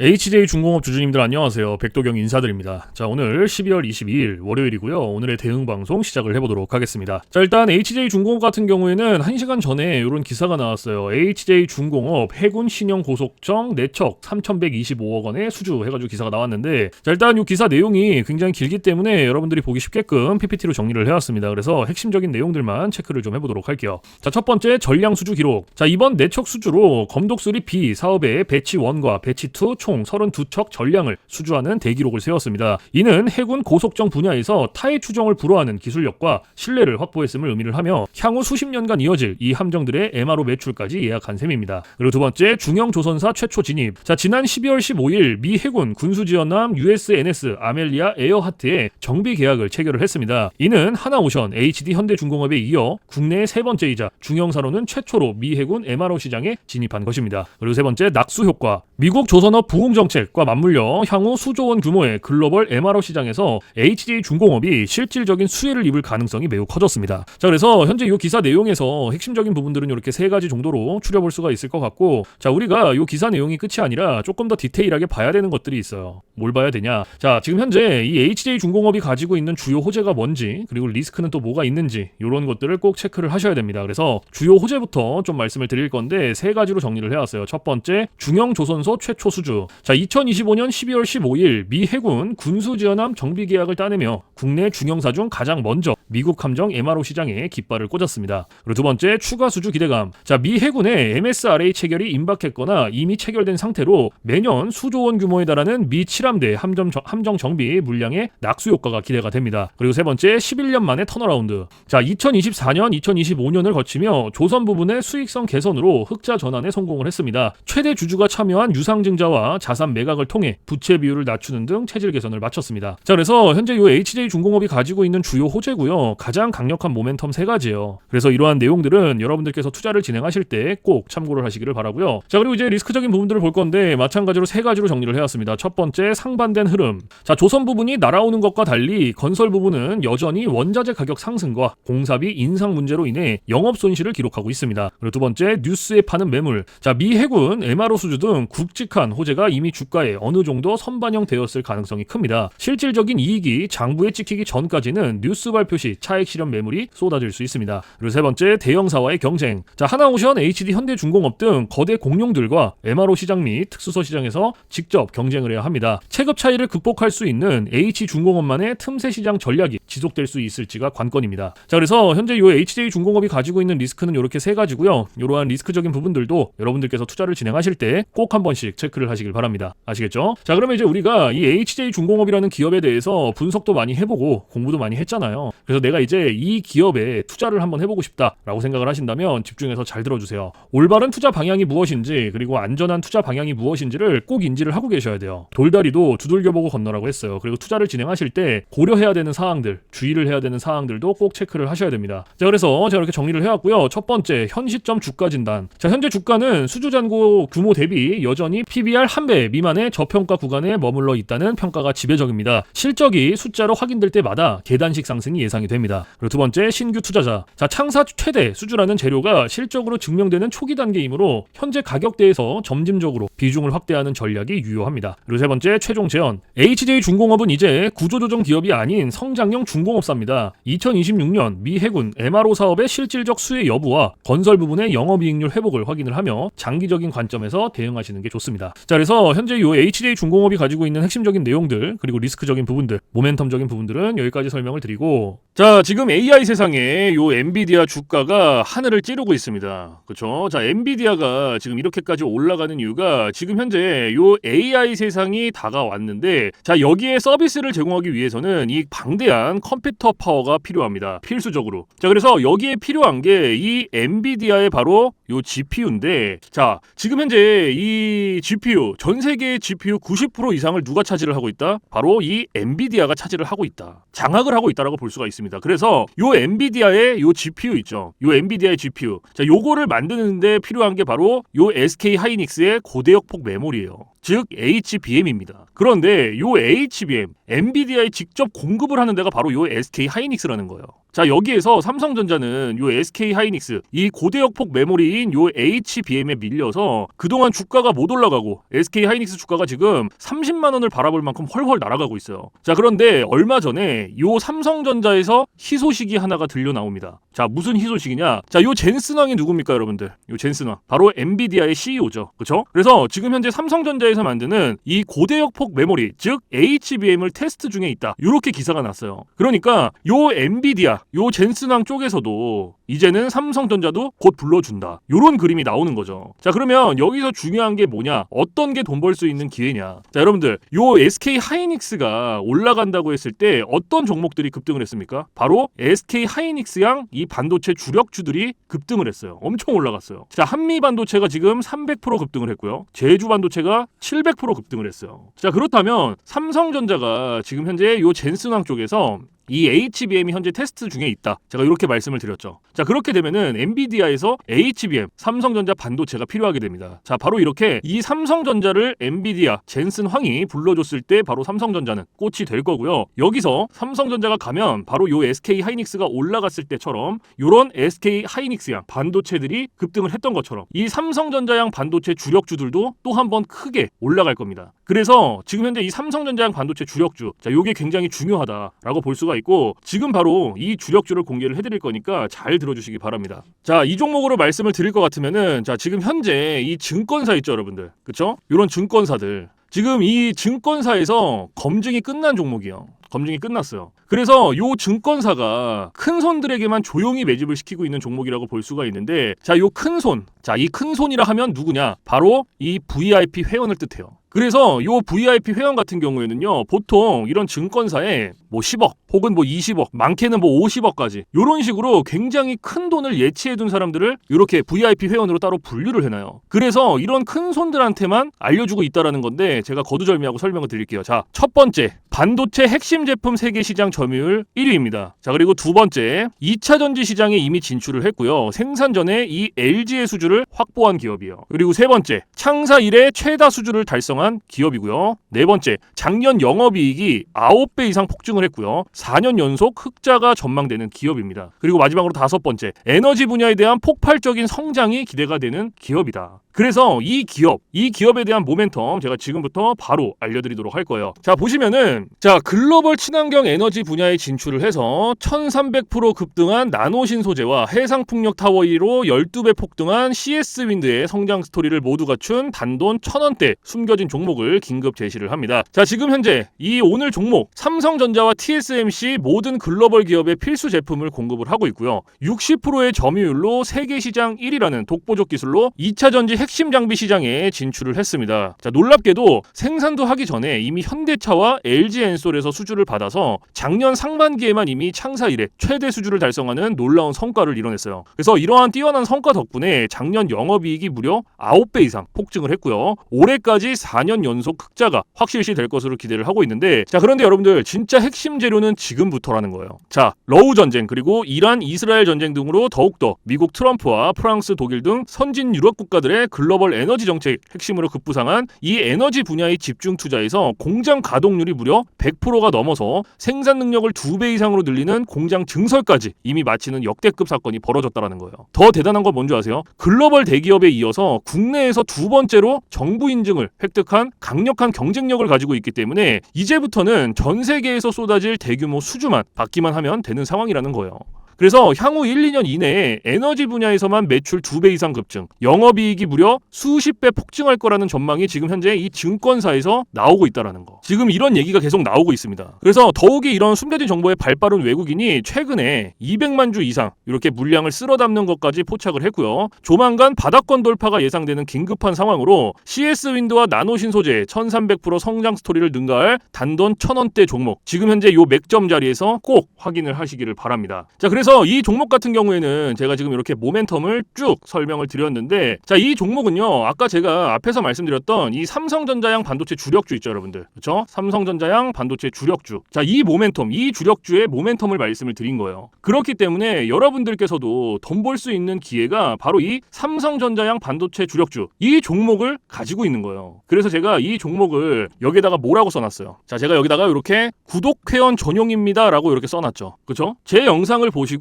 HJ중공업 주주님들 안녕하세요. 백도경 인사드립니다. 자, 오늘 12월 22일 월요일이고요. 오늘의 대응 방송 시작을 해보도록 하겠습니다. 자, 일단 HJ중공업 같은 경우에는 1시간 전에 이런 기사가 나왔어요. HJ중공업 해군 신형 고속정 내척 3,125억 원의 수주 해가지고 기사가 나왔는데, 자, 일단 이 기사 내용이 굉장히 길기 때문에 여러분들이 보기 쉽게끔 PPT로 정리를 해왔습니다. 그래서 핵심적인 내용들만 체크를 좀 해보도록 할게요. 자, 첫 번째 전량 수주 기록. 자, 이번 내척 수주로 검독3 B 사업의 배치 1과 배치 2 총 32척 전량을 수주하는 대기록을 세웠습니다. 이는 해군 고속정 분야에서 타의 추정을 불허하는 기술력과 신뢰를 확보했음을 의미를 하며 향후 수십 년간 이어질 이 함정들의 MRO 매출까지 예약한 셈입니다. 그리고 두 번째 중형 조선사 최초 진입. 자, 지난 12월 15일 미 해군 군수지원함 USNS 아멜리아 에어하트에 정비 계약을 체결을 했습니다. 이는 하나오션, HD 현대중공업에 이어 국내의 세 번째이자 중형사로는 최초로 미 해군 MRO 시장에 진입한 것입니다. 그리고 세 번째 낙수 효과. 미국 조선업 부흥정책과 맞물려 향후 수조원 규모의 글로벌 MRO 시장에서 HJ중공업이 실질적인 수혜를 입을 가능성이 매우 커졌습니다. 자, 그래서 현재 이 기사 내용에서 핵심적인 부분들은 이렇게 세 가지 정도로 추려볼 수가 있을 것 같고, 자, 우리가 이 기사 내용이 끝이 아니라 조금 더 디테일하게 봐야 되는 것들이 있어요. 뭘 봐야 되냐? 자, 지금 현재 이 HJ중공업이 가지고 있는 주요 호재가 뭔지, 그리고 리스크는 또 뭐가 있는지, 이런 것들을 꼭 체크를 하셔야 됩니다. 그래서 주요 호재부터 좀 말씀을 드릴 건데 세 가지로 정리를 해왔어요. 첫 번째, 중형 조선소 최초 수주. 자, 2025년 12월 15일 미 해군 군수지원함 정비 계약을 따내며 국내 중형사 중 가장 먼저 미국 함정 MRO 시장에 깃발을 꽂았습니다. 그리고 두 번째, 추가 수주 기대감. 자, 미 해군의 MSRA 체결이 임박했거나 이미 체결된 상태로 매년 수조원 규모에 달하는 미 7함대 함정 정비 물량의 낙수 효과가 기대가 됩니다. 그리고 세 번째, 11년 만에 턴어라운드. 자, 2024년, 2025년을 거치며 조선 부분의 수익성 개선으로 흑자 전환에 성공을 했습니다. 최대 주주가 참여한 유상증자와 자산 매각을 통해 부채 비율을 낮추는 등 체질 개선을 마쳤습니다. 자, 그래서 현재 이 HJ중공업이 가지고 있는 주요 호재고요. 가장 강력한 모멘텀 세 가지예요. 그래서 이러한 내용들은 여러분들께서 투자를 진행하실 때 꼭 참고를 하시기를 바라고요. 자, 그리고 이제 리스크적인 부분들을 볼 건데 마찬가지로 세 가지로 정리를 해왔습니다. 첫 번째, 상반된 흐름. 자, 조선 부분이 날아오는 것과 달리 건설 부분은 여전히 원자재 가격 상승과 공사비 인상 문제로 인해 영업 손실을 기록하고 있습니다. 그리고 두 번째, 뉴스에 파는 매물. 자, 미 해군 MRO 수주 등 굵직한 호재가 이미 주가에 어느 정도 선반영되었을 가능성이 큽니다. 실질적인 이익이 장부에 찍히기 전까지는 뉴스 발표 시 차액 실현 매물이 쏟아질 수 있습니다. 그리고 세 번째, 대형사와의 경쟁. 자, 하나오션, HD 현대중공업 등 거대 공룡들과 MRO 시장 및 특수서 시장에서 직접 경쟁을 해야 합니다. 체급 차이를 극복할 수 있는 H중공업만의 틈새 시장 전략이 지속될 수 있을지가 관건입니다. 자, 그래서 현재 이 HJ중공업이 가지고 있는 리스크는 이렇게 세 가지고요. 이러한 리스크적인 부분들도 여러분들께서 투자를 진행하실 때 꼭 한 번씩 체크를 하시길 바랍니다. 아시겠죠? 자, 그러면 이제 우리가 이 HJ중공업이라는 기업에 대해서 분석도 많이 해보고 공부도 많이 했잖아요. 그래서 내가 이제 이 기업에 투자를 한번 해보고 싶다라고 생각을 하신다면 집중해서 잘 들어주세요. 올바른 투자 방향이 무엇인지, 그리고 안전한 투자 방향이 무엇인지를 꼭 인지를 하고 계셔야 돼요. 돌다리도 두들겨보고 건너라고 했어요. 그리고 투자를 진행하실 때 고려해야 되는 사항들, 주의를 해야 되는 사항들도 꼭 체크를 하셔야 됩니다. 자, 그래서 제가 이렇게 정리를 해왔고요. 첫 번째, 현 시점 주가 진단. 자, 현재 주가는 수주잔고 규모 대비 여전히 PBR 1배 미만의 저평가 구간에 머물러 있다는 평가가 지배적입니다. 실적이 숫자로 확인될 때마다 계단식 상승이 예상이 됩니다. 그리고 두 번째, 신규 투자자. 자, 창사 최대 수주라는 재료가 실적으로 증명되는 초기 단계이므로 현재 가격대에서 점진적으로 비중을 확대하는 전략이 유효합니다. 그리고 세 번째, 최종 제언. HJ중공업은 이제 구조조정 기업이 아닌 성장형 중공업사입니다. 2026년 미 해군 MRO 사업의 실질적 수혜 여부와 건설 부분의 영업이익률 회복을 확인을 하며 장기적인 관점에서 대응하시는 게 좋습니다. 자, 그래서 현재 이 HJ중공업이 가지고 있는 핵심적인 내용들, 그리고 리스크적인 부분들, 모멘텀적인 부분들은 여기까지 설명을 드리고, 자, 지금 AI 세상에 요 엔비디아 주가가 하늘을 찌르고 있습니다. 그렇죠? 자, 엔비디아가 지금 이렇게까지 올라가는 이유가 지금 현재 요 AI 세상이 다가왔는데, 자, 여기에 서비스를 제공하기 위해서는 이 방대한 컴퓨터 파워가 필요합니다. 필수적으로. 자, 그래서 여기에 필요한 게 이 엔비디아의 바로 요 GPU인데, 자, 지금 현재 이 GPU, 전 세계의 GPU 90% 이상을 누가 차지를 하고 있다? 바로 이 엔비디아가 차지를 하고 있다. 장악을 하고 있다라고 볼 수가 있습니다. 그래서 요 엔비디아의 요 GPU 있죠. 요 엔비디아의 GPU. 자, 요거를 만드는데 필요한 게 바로 요 SK 하이닉스의 고대역폭 메모리예요. 즉 HBM입니다. 그런데 요 HBM, 엔비디아에 직접 공급을 하는 데가 바로 요 SK 하이닉스라는 거예요. 자, 여기에서 삼성전자는 요 SK 하이닉스, 이 고대역폭 메모리인 요 HBM에 밀려서 그동안 주가가 못 올라가고 SK 하이닉스 주가가 지금 30만 원을 바라볼 만큼 헐헐 날아가고 있어요. 자, 그런데 얼마 전에 요 삼성전자에서 희소식이 하나가 들려 나옵니다. 자, 무슨 희소식이냐? 자, 요 젠슨왕이 누굽니까, 여러분들? 요 젠슨왕. 바로 엔비디아의 CEO죠. 그쵸? 그래서 지금 현재 삼성전자에서 만드는 이 고대역폭 메모리, 즉 HBM을 테스트 중에 있다. 요렇게 기사가 났어요. 그러니까 요 엔비디아, 요 젠슨왕 쪽에서도 이제는 삼성전자도 곧 불러준다. 요런 그림이 나오는 거죠. 자, 그러면 여기서 중요한 게 뭐냐? 어떤 게 돈 벌 수 있는 기회냐? 자, 여러분들, 요 SK 하이닉스가 올라간다고 했을 때 어떤 종목들이 급등을 했습니까? 바로 SK 하이닉스양 이 반도체 주력주들이 급등을 했어요. 엄청 올라갔어요. 자, 한미 반도체가 지금 300% 급등을 했고요. 제주 반도체가 700% 급등을 했어요. 자, 그렇다면 삼성전자가 지금 현재 요 젠슨왕 쪽에서 이 HBM이 현재 테스트 중에 있다. 제가 이렇게 말씀을 드렸죠. 자, 그렇게 되면은 엔비디아에서 HBM, 삼성전자 반도체가 필요하게 됩니다. 자, 바로 이렇게 이 삼성전자를 엔비디아, 젠슨황이 불러줬을 때 바로 삼성전자는 꽃이 될 거고요. 여기서 삼성전자가 가면 바로 요 SK 하이닉스가 올라갔을 때처럼 요런 SK 하이닉스양 반도체들이 급등을 했던 것처럼 이 삼성전자양 반도체 주력주들도 또 한 번 크게 올라갈 겁니다. 그래서 지금 현재 이 삼성전자양 반도체 주력주, 자, 요게 굉장히 중요하다라고 볼 수가 있고 지금 바로 이 주력주를 공개를 해드릴 거니까 잘 들어주시기 바랍니다. 자, 이 종목으로 말씀을 드릴 것 같으면은 자, 지금 현재 이 증권사 있죠, 여러분들, 그쵸? 이런 증권사들 지금 이 증권사에서 검증이 끝난 종목이에요. 검증이 끝났어요. 그래서 요 증권사가 큰 손들에게만 조용히 매집을 시키고 있는 종목이라고 볼 수가 있는데, 자, 요 큰 손, 자, 이 큰 손이라 하면 누구냐? 바로 이 VIP 회원을 뜻해요. 그래서 요 VIP 회원 같은 경우에는요, 보통 이런 증권사에 뭐 10억 혹은 뭐 20억, 많게는 뭐 50억까지 요런 식으로 굉장히 큰 돈을 예치해둔 사람들을 이렇게 VIP 회원으로 따로 분류를 해놔요. 그래서 이런 큰 손들한테만 알려주고 있다라는 건데 제가 거두절미하고 설명을 드릴게요. 자, 첫 번째, 반도체 핵심 제품 세계 시장 점유율 1위입니다. 자, 그리고 두 번째, 2차 전지 시장에 이미 진출을 했고요. 생산 전에 이 LG의 수주를 확보한 기업이에요. 그리고 세 번째, 창사 이래 최다 수주를 달성한 기업이고요. 네 번째, 작년 영업이익이 9배 이상 폭증을 했고요. 4년 연속 흑자가 전망되는 기업입니다. 그리고 마지막으로 다섯 번째, 에너지 분야에 대한 폭발적인 성장이 기대가 되는 기업이다. 그래서 이 기업에 대한 모멘텀 제가 지금부터 바로 알려드리도록 할 거예요. 자, 보시면은 자, 글로벌 친환경 에너지 분야에 진출을 해서 1300% 급등한 나노신 소재와 해상풍력 타워 1위로 12배 폭등한 CS윈드의 성장 스토리를 모두 갖춘 단돈 1000원대 숨겨진 종목을 긴급 제시를 합니다. 자, 지금 현재 이 오늘 종목 삼성전자와 TSMC 모든 글로벌 기업의 필수 제품을 공급을 하고 있고요. 60%의 점유율로 세계 시장 1위라는 독보적 기술로 2차 전지 핵심 장비 시장에 진출을 했습니다. 자, 놀랍게도 생산도 하기 전에 이미 현대차와 LG엔솔에서 수주를 받아서 작년 상반기에만 이미 창사 이래 최대 수주를 달성하는 놀라운 성과를 이뤄냈어요. 그래서 이러한 뛰어난 성과 덕분에 작년 영업이익이 무려 9배 이상 폭증을 했고요. 올해까지 4년 연속 흑자가 확실시 될 것으로 기대를 하고 있는데, 자, 그런데 여러분들 진짜 핵심 재료는 지금부터라는 거예요. 자, 러우 전쟁 그리고 이란 이스라엘 전쟁 등으로 더욱더 미국 트럼프와 프랑스 독일 등 선진 유럽 국가들의 글로벌 에너지 정책 핵심으로 급부상한 이 에너지 분야의 집중 투자에서 공장 가동률이 무려 100%가 넘어서 생산 능력을 2배 이상으로 늘리는 공장 증설까지 이미 마치는 역대급 사건이 벌어졌다라는 거예요. 더 대단한 건 뭔지 아세요? 글로벌 대기업에 이어서 국내에서 두 번째로 정부 인증을 획득한 강력한 경쟁력을 가지고 있기 때문에 이제부터는 전 세계에서 쏟아질 대규모 수주만 받기만 하면 되는 상황이라는 거예요. 그래서 향후 1, 2년 이내에 에너지 분야에서만 매출 2배 이상 급증, 영업이익이 무려 수십 배 폭증할 거라는 전망이 지금 현재 이 증권사에서 나오고 있다라는 거. 지금 이런 얘기가 계속 나오고 있습니다. 그래서 더욱이 이런 숨겨진 정보에 발빠른 외국인이 최근에 200만 주 이상 이렇게 물량을 쓸어 담는 것까지 포착을 했고요. 조만간 바닥권 돌파가 예상되는 긴급한 상황으로 CS윈드와 나노신 소재 1300% 성장 스토리를 능가할 단돈 1000원대 종목, 지금 현재 요 맥점 자리에서 꼭 확인을 하시기를 바랍니다. 자, 그래서 그래서 이 종목 같은 경우에는 제가 지금 이렇게 모멘텀을 쭉 설명을 드렸는데, 자, 이 종목은요, 아까 제가 앞에서 말씀드렸던 이 삼성전자양 반도체 주력주 있죠, 여러분들. 그렇죠? 삼성전자양 반도체 주력주. 자, 이 모멘텀, 이 주력주의 모멘텀을 말씀을 드린 거예요. 그렇기 때문에 여러분들께서도 돈 벌 수 있는 기회가 바로 이 삼성전자양 반도체 주력주, 이 종목을 가지고 있는 거예요. 그래서 제가 이 종목을 여기다가 뭐라고 써놨어요. 자, 제가 여기다가 이렇게 구독회원 전용입니다 라고 이렇게 써놨죠. 그쵸? 제 영상을 보시고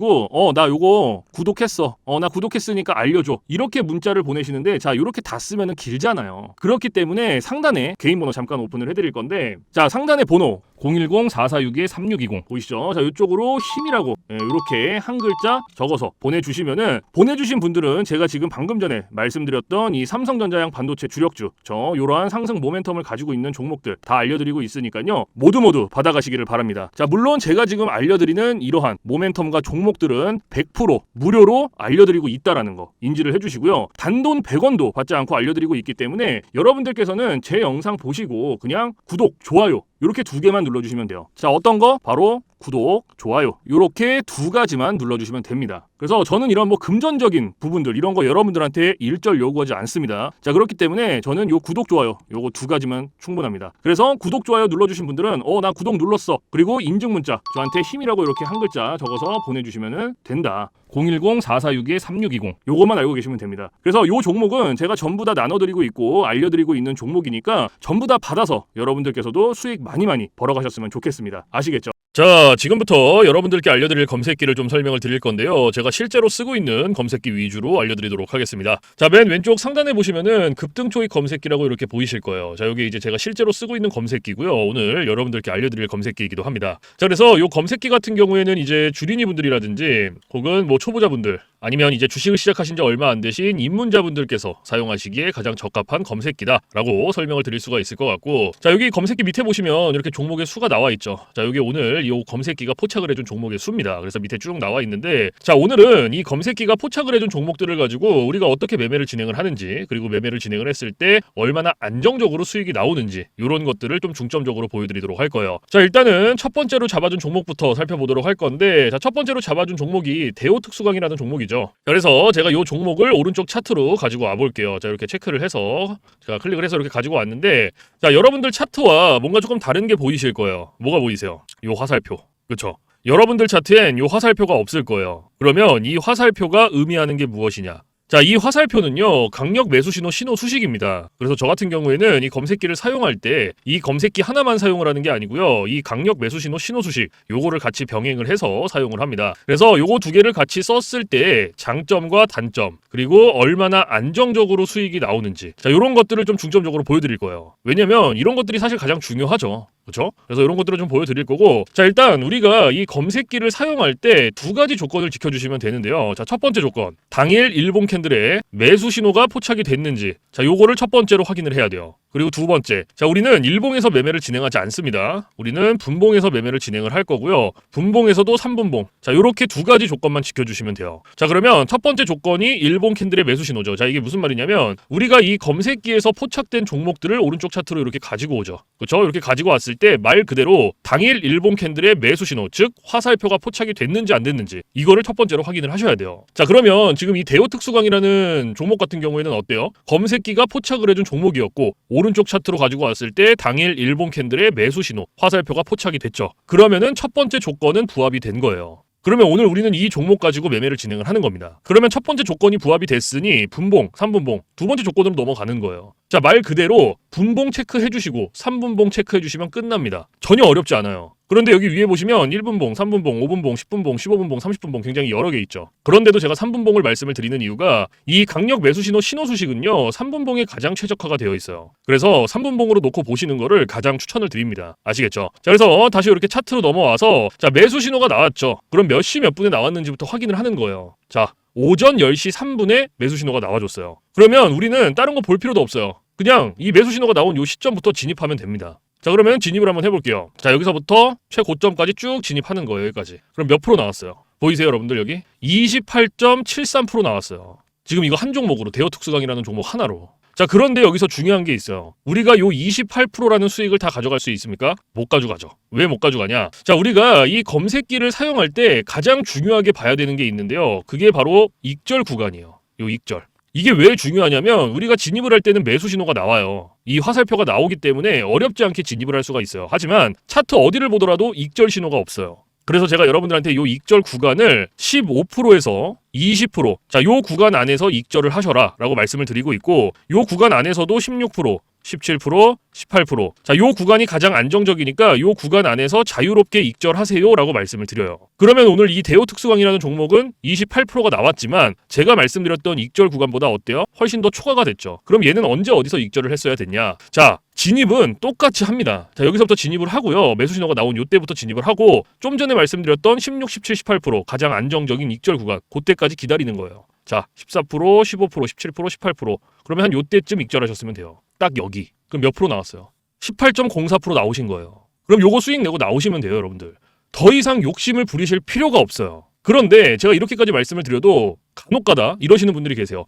나 요거 구독했어. 나 구독했으니까 알려줘. 이렇게 문자를 보내시는데, 자, 이렇게 다 쓰면은 길잖아요. 그렇기 때문에 상단에 개인 번호 잠깐 오픈을 해드릴 건데, 자, 상단에 번호 010-4462-3620 보이시죠? 자, 이쪽으로 힘이라고 이렇게 한 글자 적어서 보내주시면은, 보내주신 분들은 제가 지금 방금 전에 말씀드렸던 이 삼성전자양 반도체 주력주, 요러한 상승 모멘텀을 가지고 있는 종목들 다 알려드리고 있으니까요, 모두 받아가시기를 바랍니다. 자, 물론 제가 지금 알려드리는 이러한 모멘텀과 종목들은 100% 무료로 알려드리고 있다라는 거 인지를 해주시고요. 단돈 100원도 받지 않고 알려드리고 있기 때문에 여러분들께서는 제 영상 보시고 그냥 구독, 좋아요 이렇게 2개만 눌러주시면 돼요. 자, 어떤 거? 바로 구독, 좋아요 이렇게 2가지만 눌러주시면 됩니다. 그래서 저는 이런 뭐 금전적인 부분들 이런 거 여러분들한테 일절 요구하지 않습니다. 자, 그렇기 때문에 저는 요 구독, 좋아요 요거 2가지만 충분합니다. 그래서 구독, 좋아요 눌러주신 분들은 나 구독 눌렀어. 그리고 인증 문자 저한테 힘이라고 이렇게 한 글자 적어서 보내주시면 된다. 010-4462-3620 요것만 알고 계시면 됩니다. 그래서 요 종목은 제가 전부 다 나눠드리고 있고 알려드리고 있는 종목이니까 전부 다 받아서 여러분들께서도 수익 많이 벌어가셨으면 좋겠습니다. 아시겠죠? 자, 지금부터 여러분들께 알려드릴 검색기를 좀 설명을 드릴 건데요. 제가 실제로 쓰고 있는 검색기 위주로 알려드리도록 하겠습니다. 자, 맨 왼쪽 상단에 보시면은 급등초익 검색기라고 이렇게 보이실 거예요. 자, 여기 이제 제가 실제로 쓰고 있는 검색기고요. 오늘 여러분들께 알려드릴 검색기이기도 합니다. 자, 그래서 요 검색기 같은 경우에는 이제 주린이 분들이라든지 혹은 뭐 초보자분들 아니면 이제 주식을 시작하신 지 얼마 안 되신 입문자분들께서 사용하시기에 가장 적합한 검색기다라고 설명을 드릴 수가 있을 것 같고, 자, 여기 검색기 밑에 보시면 이렇게 종목의 수가 나와 있죠. 자, 여기 오늘 이 검색기가 포착을 해준 종목의 수입니다. 그래서 밑에 쭉 나와 있는데, 자, 오늘은 이 검색기가 포착을 해준 종목들을 가지고 우리가 어떻게 매매를 진행을 하는지, 그리고 매매를 진행을 했을 때 얼마나 안정적으로 수익이 나오는지 이런 것들을 좀 중점적으로 보여드리도록 할 거예요. 자, 일단은 첫 번째로 잡아준 종목부터 살펴보도록 할 건데, 자, 첫 번째로 잡아준 종목이 대우특수광이라는 종목이죠. 그래서 제가 이 종목을 오른쪽 차트로 가지고 와볼게요. 자, 이렇게 체크를 해서 제가 클릭을 해서 이렇게 가지고 왔는데, 자, 여러분들 차트와 뭔가 조금 다른 게 보이실 거예요. 뭐가 보이세요? 이 화살표. 그쵸? 여러분들 차트엔 이 화살표가 없을 거예요. 그러면 이 화살표가 의미하는 게 무엇이냐? 자, 이 화살표는요, 강력 매수 신호 수식입니다. 그래서 저 같은 경우에는 이 검색기를 사용할 때 이 검색기 하나만 사용을 하는 게 아니고요, 이 강력 매수 신호 수식 요거를 같이 병행을 해서 사용을 합니다. 그래서 요거 2개를 같이 썼을 때 장점과 단점, 그리고 얼마나 안정적으로 수익이 나오는지, 자, 요런 것들을 좀 중점적으로 보여드릴 거예요. 왜냐면 이런 것들이 사실 가장 중요하죠. 그렇죠? 그래서 이런 것들을 좀 보여드릴 거고, 자, 일단 우리가 이 검색기를 사용할 때 2가지 조건을 지켜주시면 되는데요. 자, 첫 번째 조건, 당일 일봉 캔들에 매수 신호가 포착이 됐는지, 자, 요거를 첫 번째로 확인을 해야 돼요. 그리고 2번째, 자, 우리는 일봉에서 매매를 진행하지 않습니다. 우리는 분봉에서 매매를 진행을 할 거고요. 분봉에서도 3분봉. 자, 요렇게 2가지 조건만 지켜주시면 돼요. 자, 그러면 첫 번째 조건이 일봉 캔들의 매수 신호죠. 자, 이게 무슨 말이냐면 우리가 이 검색기에서 포착된 종목들을 오른쪽 차트로 이렇게 가지고 오죠. 그렇죠? 이렇게 가지고 왔을 때 말 그대로 당일 일봉 캔들의 매수 신호, 즉 화살표가 포착이 됐는지 안 됐는지 이거를 첫 번째로 확인을 하셔야 돼요. 자, 그러면 지금 이 대우특수광이라는 종목 같은 경우에는 어때요? 검색기가 포착을 해준 종목이었고 오른쪽 차트로 가지고 왔을 때 당일 일봉 캔들의 매수 신호, 화살표가 포착이 됐죠. 그러면은 첫 번째 조건은 부합이 된 거예요. 그러면 오늘 우리는 이 종목 가지고 매매를 진행을 하는 겁니다. 그러면 첫 번째 조건이 부합이 됐으니 분봉, 3분봉, 2번째 조건으로 넘어가는 거예요. 자, 말 그대로 분봉 체크해 주시고 3분봉 체크해 주시면 끝납니다. 전혀 어렵지 않아요. 그런데 여기 위에 보시면 1분봉, 3분봉, 5분봉, 10분봉, 15분봉, 30분봉 굉장히 여러 개 있죠. 그런데도 제가 3분봉을 말씀을 드리는 이유가 이 강력 매수 신호 수식은요 3분봉에 가장 최적화가 되어 있어요. 그래서 3분봉으로 놓고 보시는 거를 가장 추천을 드립니다. 아시겠죠? 자, 그래서 다시 이렇게 차트로 넘어와서 자, 매수 신호가 나왔죠. 그럼 몇 시 몇 분에 나왔는지부터 확인을 하는 거예요. 자, 오전 10시 3분에 매수 신호가 나와줬어요. 그러면 우리는 다른 거 볼 필요도 없어요. 그냥 이 매수 신호가 나온 요 시점부터 진입하면 됩니다. 자, 그러면 진입을 한번 해볼게요. 자, 여기서부터 최고점까지 쭉 진입하는 거예요. 여기까지. 그럼 몇 프로 나왔어요? 보이세요, 여러분들? 여기 28.73% 나왔어요. 지금 이거 한 종목으로, 대우특수광이라는 종목 하나로. 자, 그런데 여기서 중요한 게 있어요. 우리가 요 28%라는 수익을 다 가져갈 수 있습니까? 못 가져가죠. 왜 못 가져가냐? 자, 우리가 이 검색기를 사용할 때 가장 중요하게 봐야 되는 게 있는데요. 그게 바로 익절 구간이에요. 요 익절. 이게 왜 중요하냐면 우리가 진입을 할 때는 매수 신호가 나와요. 이 화살표가 나오기 때문에 어렵지 않게 진입을 할 수가 있어요. 하지만 차트 어디를 보더라도 익절 신호가 없어요. 그래서 제가 여러분들한테 요 익절 구간을 15%에서 20%, 자, 요 구간 안에서 익절을 하셔라 라고 말씀을 드리고 있고, 요 구간 안에서도 16%, 17%, 18%. 자, 요 구간이 가장 안정적이니까 요 구간 안에서 자유롭게 익절하세요 라고 말씀을 드려요. 그러면 오늘 이 대우 특수강이라는 종목은 28%가 나왔지만 제가 말씀드렸던 익절 구간보다 어때요? 훨씬 더 초과가 됐죠. 그럼 얘는 언제 어디서 익절을 했어야 됐냐? 자, 진입은 똑같이 합니다. 자, 여기서부터 진입을 하고요. 매수 신호가 나온 요때부터 진입을 하고, 좀 전에 말씀드렸던 16, 17, 18% 가장 안정적인 익절 구간, 그때까지 기다리는 거예요. 자, 14%, 15%, 17%, 18%. 그러면 한 요때쯤 익절하셨으면 돼요. 딱 여기. 그럼 몇 프로 나왔어요? 18.04% 나오신 거예요. 그럼 요거 수익 내고 나오시면 돼요, 여러분들. 더 이상 욕심을 부리실 필요가 없어요. 그런데 제가 이렇게까지 말씀을 드려도 간혹가다 이러시는 분들이 계세요.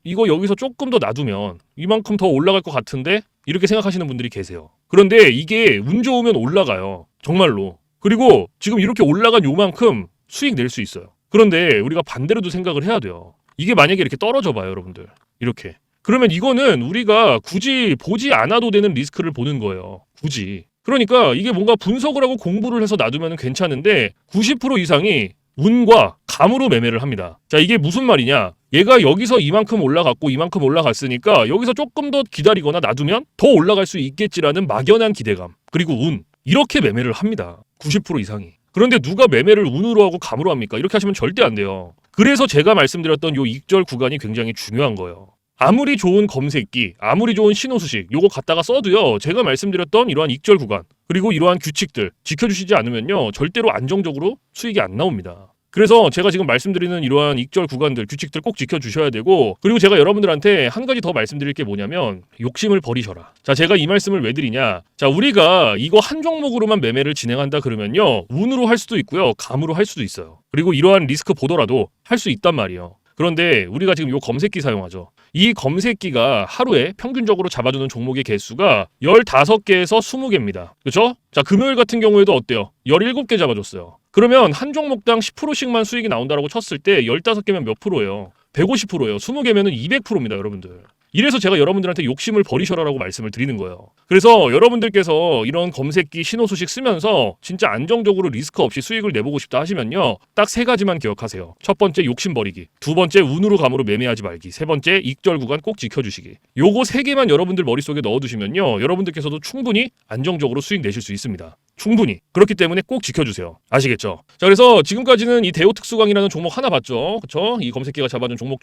이거 여기서 조금 더 놔두면 이만큼 더 올라갈 것 같은데? 이렇게 생각하시는 분들이 계세요. 그런데 이게 운 좋으면 올라가요. 정말로. 그리고 지금 이렇게 올라간 요만큼 수익 낼 수 있어요. 그런데 우리가 반대로도 생각을 해야 돼요. 이게 만약에 이렇게 떨어져 봐요, 여러분들. 이렇게. 그러면 이거는 우리가 굳이 보지 않아도 되는 리스크를 보는 거예요. 굳이. 그러니까 이게 뭔가 분석을 하고 공부를 해서 놔두면 괜찮은데 90% 이상이 운과 감으로 매매를 합니다. 자, 이게 무슨 말이냐? 얘가 여기서 이만큼 올라갔고 이만큼 올라갔으니까 여기서 조금 더 기다리거나 놔두면 더 올라갈 수 있겠지라는 막연한 기대감, 그리고 운, 이렇게 매매를 합니다. 90% 이상이. 그런데 누가 매매를 운으로 하고 감으로 합니까? 이렇게 하시면 절대 안 돼요. 그래서 제가 말씀드렸던 요 익절 구간이 굉장히 중요한 거예요. 아무리 좋은 검색기, 아무리 좋은 신호수식 요거 갖다가 써도요, 제가 말씀드렸던 이러한 익절 구간, 그리고 이러한 규칙들 지켜주시지 않으면요, 절대로 안정적으로 수익이 안 나옵니다. 그래서 제가 지금 말씀드리는 이러한 익절 구간들, 규칙들 꼭 지켜주셔야 되고, 그리고 제가 여러분들한테 한 가지 더 말씀드릴 게 뭐냐면 욕심을 버리셔라. 자, 제가 이 말씀을 왜 드리냐? 자, 우리가 이거 한 종목으로만 매매를 진행한다 그러면요, 운으로 할 수도 있고요, 감으로 할 수도 있어요. 그리고 이러한 리스크 보더라도 할 수 있단 말이에요. 그런데 우리가 지금 요 검색기 사용하죠. 이 검색기가 하루에 평균적으로 잡아주는 종목의 개수가 15개에서 20개입니다. 그렇죠? 자, 금요일 같은 경우에도 어때요? 17개 잡아줬어요. 그러면 한 종목당 10%씩만 수익이 나온다고 쳤을 때 15개면 몇 프로예요? 150%예요. 20개면은 200%입니다, 여러분들. 이래서 제가 여러분들한테 욕심을 버리셔라라고 말씀을 드리는 거예요. 그래서 여러분들께서 이런 검색기 신호수식 쓰면서 진짜 안정적으로 리스크 없이 수익을 내보고 싶다 하시면요, 딱 3가지만 기억하세요. 첫 번째, 욕심 버리기. 두 번째, 운으로 감으로 매매하지 말기. 세 번째, 익절 구간 꼭 지켜주시기. 요거 3개만 여러분들 머릿속에 넣어두시면요, 여러분들께서도 충분히 안정적으로 수익 내실 수 있습니다. 충분히. 그렇기 때문에 꼭 지켜주세요. 아시겠죠? 자, 그래서 지금까지는 이 대우 특수강이라는 종목 하나 봤죠. 그쵸? 이 검색기가 잡아준 종목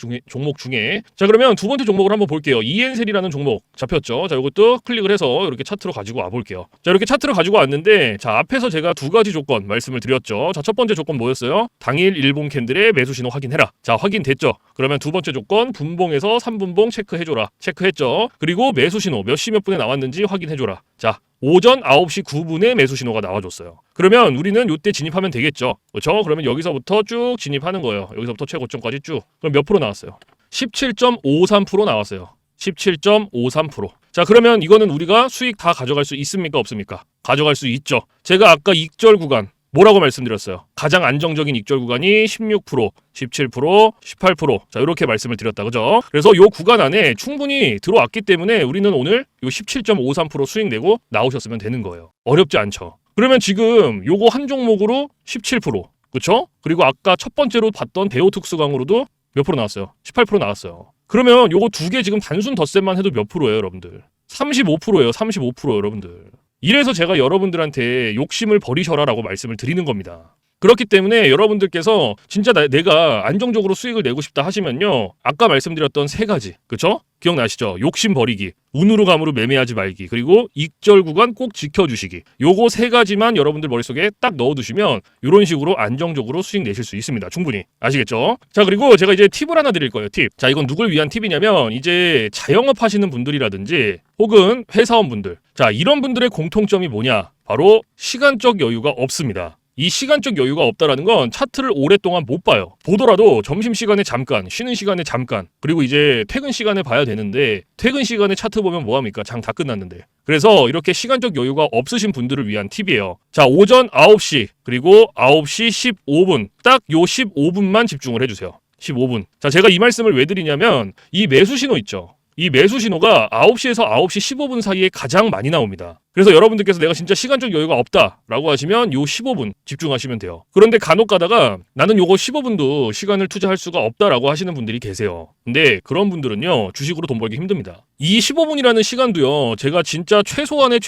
중에. 자, 그러면 두 번째 종목을 한번 볼게요. 이엔셀이라는 종목 잡혔죠. 자, 이것도 클릭을 해서 이렇게 차트로 가지고 와볼게요. 자, 이렇게 차트로 가지고 왔는데, 자, 앞에서 제가 2가지 조건 말씀을 드렸죠. 자, 첫 번째 조건 뭐였어요? 당일 일봉 캔들의 매수 신호 확인해라. 자, 확인됐죠? 그러면 두 번째 조건, 분봉에서 3분봉 체크해줘라. 체크했죠? 그리고 매수 신호 몇 시 몇 분에 나왔는지 확인해줘라. 자, 오전 9시 9분에 매수 신호가 나와줬어요. 그러면 우리는 이때 진입하면 되겠죠. 그렇죠? 그러면 여기서부터 쭉 진입하는 거예요. 여기서부터 최고점까지 쭉. 그럼 몇 프로 나왔어요? 17.53% 나왔어요. 17.53%. 자, 그러면 이거는 우리가 수익 다 가져갈 수 있습니까? 없습니까? 가져갈 수 있죠. 제가 아까 익절 구간 뭐라고 말씀드렸어요? 가장 안정적인 익절 구간이 16%, 17%, 18%. 자, 이렇게 말씀을 드렸다. 그죠? 그래서 요 구간 안에 충분히 들어왔기 때문에 우리는 오늘 요 17.53% 수익 내고 나오셨으면 되는 거예요. 어렵지 않죠? 그러면 지금 요거 한 종목으로 17%. 그쵸? 그리고 아까 첫 번째로 봤던 대우 특수강으로도 몇 프로 나왔어요? 18% 나왔어요. 그러면 요거 2개 지금 단순 덧셈만 해도 몇 프로예요, 여러분들? 35%예요. 35% 여러분들. 이래서 제가 여러분들한테 욕심을 버리셔라라고 말씀을 드리는 겁니다. 그렇기 때문에 여러분들께서 진짜 내가 안정적으로 수익을 내고 싶다 하시면요, 아까 말씀드렸던 3가지, 그쵸? 기억나시죠? 욕심 버리기, 운으로 감으로 매매하지 말기, 그리고 익절 구간 꼭 지켜주시기. 요거 3가지만 여러분들 머릿속에 딱 넣어두시면 이런 식으로 안정적으로 수익 내실 수 있습니다. 충분히. 아시겠죠? 자, 그리고 제가 이제 팁을 하나 드릴 거예요. 팁. 자, 이건 누굴 위한 팁이냐면 이제 자영업 하시는 분들이라든지 혹은 회사원분들. 자, 이런 분들의 공통점이 뭐냐? 바로 시간적 여유가 없습니다. 이 시간적 여유가 없다라는 건 차트를 오랫동안 못 봐요. 보더라도 점심시간에 잠깐, 쉬는 시간에 잠깐, 그리고 이제 퇴근 시간에 봐야 되는데 퇴근 시간에 차트 보면 뭐합니까? 장 다 끝났는데. 그래서 이렇게 시간적 여유가 없으신 분들을 위한 팁이에요. 자, 오전 9시 그리고 9시 15분 딱 요 15분만 집중을 해주세요. 15분. 자, 제가 이 말씀을 왜 드리냐면 이 매수 신호 있죠. 이 매수 신호가 9시에서 9시 15분 사이에 가장 많이 나옵니다. 그래서 여러분들께서 내가 진짜 시간적 여유가 없다라고 하시면 요 15분 집중하시면 돼요. 그런데 간혹 가다가 나는 요거 15분도 시간을 투자할 수가 없다라고 하시는 분들이 계세요. 근데 그런 분들은요, 주식으로 돈 벌기 힘듭니다. 이 15분이라는 시간도요, 제가 진짜 최소한의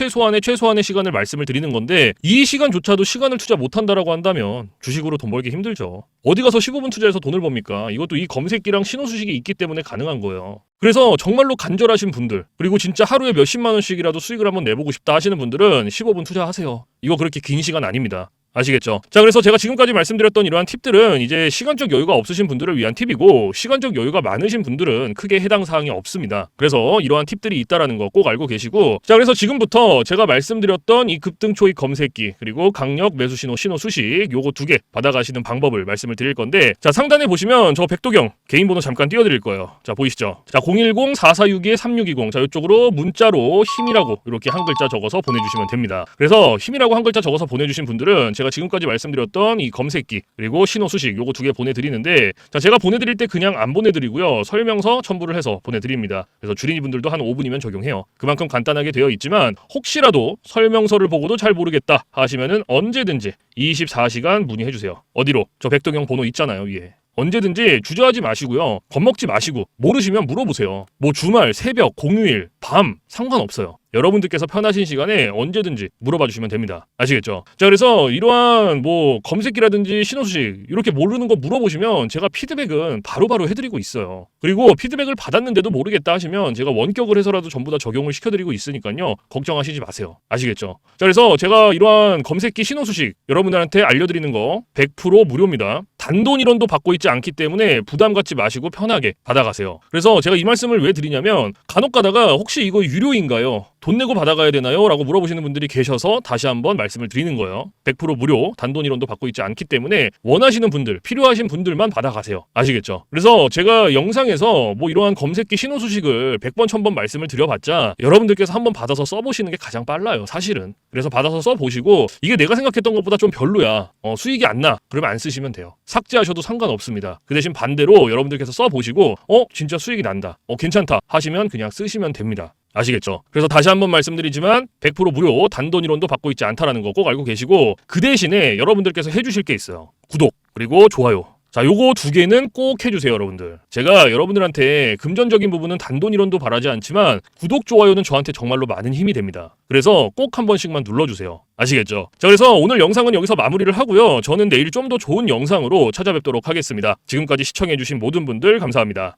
시간을 말씀을 드리는 건데 이 시간조차도 시간을 투자 못한다라고 한다면 주식으로 돈 벌기 힘들죠. 어디 가서 15분 투자해서 돈을 법니까? 이것도 이 검색기랑 신호수식이 있기 때문에 가능한 거예요. 그래서 정말로 간절하신 분들, 그리고 진짜 하루에 몇십만 원씩이라도 수익을 한번 내보고 싶다 하시는 분들은 15분 투자하세요. 이거 그렇게 긴 시간 아닙니다. 아시겠죠? 자, 그래서 제가 지금까지 말씀드렸던 이러한 팁들은 이제 시간적 여유가 없으신 분들을 위한 팁이고 시간적 여유가 많으신 분들은 크게 해당 사항이 없습니다. 그래서 이러한 팁들이 있다라는 거 꼭 알고 계시고, 자, 그래서 지금부터 제가 말씀드렸던 이 급등 초입 검색기 그리고 강력 매수 신호 수식 요거 2개 받아가시는 방법을 말씀을 드릴 건데, 자, 상단에 보시면 저 백도경 개인 번호 잠깐 띄워드릴 거예요. 자, 보이시죠? 자, 010-4462-3620. 자, 이쪽으로 문자로 힘이라고 이렇게 한 글자 적어서 보내주시면 됩니다. 그래서 힘이라고 한 글자 적어서 보내주신 분들은 제가 지금까지 말씀드렸던 이 검색기 그리고 신호 수식 요거 2개 보내드리는데, 자, 제가 보내드릴 때 그냥 안 보내드리고요, 설명서 첨부를 해서 보내드립니다. 그래서 주린이 분들도 한 5분이면 적용해요. 그만큼 간단하게 되어 있지만 혹시라도 설명서를 보고도 잘 모르겠다 하시면은 언제든지 24시간 문의해주세요. 어디로? 저 백도경 번호 있잖아요, 위에. 언제든지 주저하지 마시고요, 겁먹지 마시고 모르시면 물어보세요. 뭐 주말, 새벽, 공휴일, 밤 상관없어요. 여러분들께서 편하신 시간에 언제든지 물어봐 주시면 됩니다. 아시겠죠? 자, 그래서 이러한 뭐 검색기라든지 신호수식 이렇게 모르는 거 물어보시면 제가 피드백은 바로바로 해드리고 있어요. 그리고 피드백을 받았는데도 모르겠다 하시면 제가 원격을 해서라도 전부 다 적용을 시켜드리고 있으니까요, 걱정하시지 마세요. 아시겠죠? 자, 그래서 제가 이러한 검색기 신호수식 여러분들한테 알려드리는 거 100% 무료입니다. 단돈 1원도 받고 있지 않기 때문에 부담 갖지 마시고 편하게 받아가세요. 그래서 제가 이 말씀을 왜 드리냐면 간혹 가다가 혹시 이거 유료인가요? 돈 내고 받아가야 되나요? 라고 물어보시는 분들이 계셔서 다시 한번 말씀을 드리는 거예요. 100% 무료, 단돈 1원도 받고 있지 않기 때문에 원하시는 분들, 필요하신 분들만 받아가세요. 아시겠죠? 그래서 제가 영상에서 뭐 이러한 검색기 신호 수식을 100번, 1000번 말씀을 드려봤자 여러분들께서 한번 받아서 써보시는 게 가장 빨라요, 사실은. 그래서 받아서 써보시고 이게 내가 생각했던 것보다 좀 별로야, 수익이 안 나, 그러면 안 쓰시면 돼요. 삭제하셔도 상관없습니다. 그 대신 반대로 여러분들께서 써보시고 진짜 수익이 난다, 괜찮다 하시면 그냥 쓰시면 됩니다. 아시겠죠? 그래서 다시 한번 말씀드리지만 100% 무료, 단돈 1원도 받고 있지 않다라는 거 꼭 알고 계시고, 그 대신에 여러분들께서 해주실 게 있어요. 구독 그리고 좋아요. 자, 요거 2개는 꼭 해주세요, 여러분들. 제가 여러분들한테 금전적인 부분은 단돈 1원도 바라지 않지만 구독, 좋아요는 저한테 정말로 많은 힘이 됩니다. 그래서 꼭 한 번씩만 눌러주세요. 아시겠죠? 자, 그래서 오늘 영상은 여기서 마무리를 하고요, 저는 내일 좀 더 좋은 영상으로 찾아뵙도록 하겠습니다. 지금까지 시청해주신 모든 분들 감사합니다.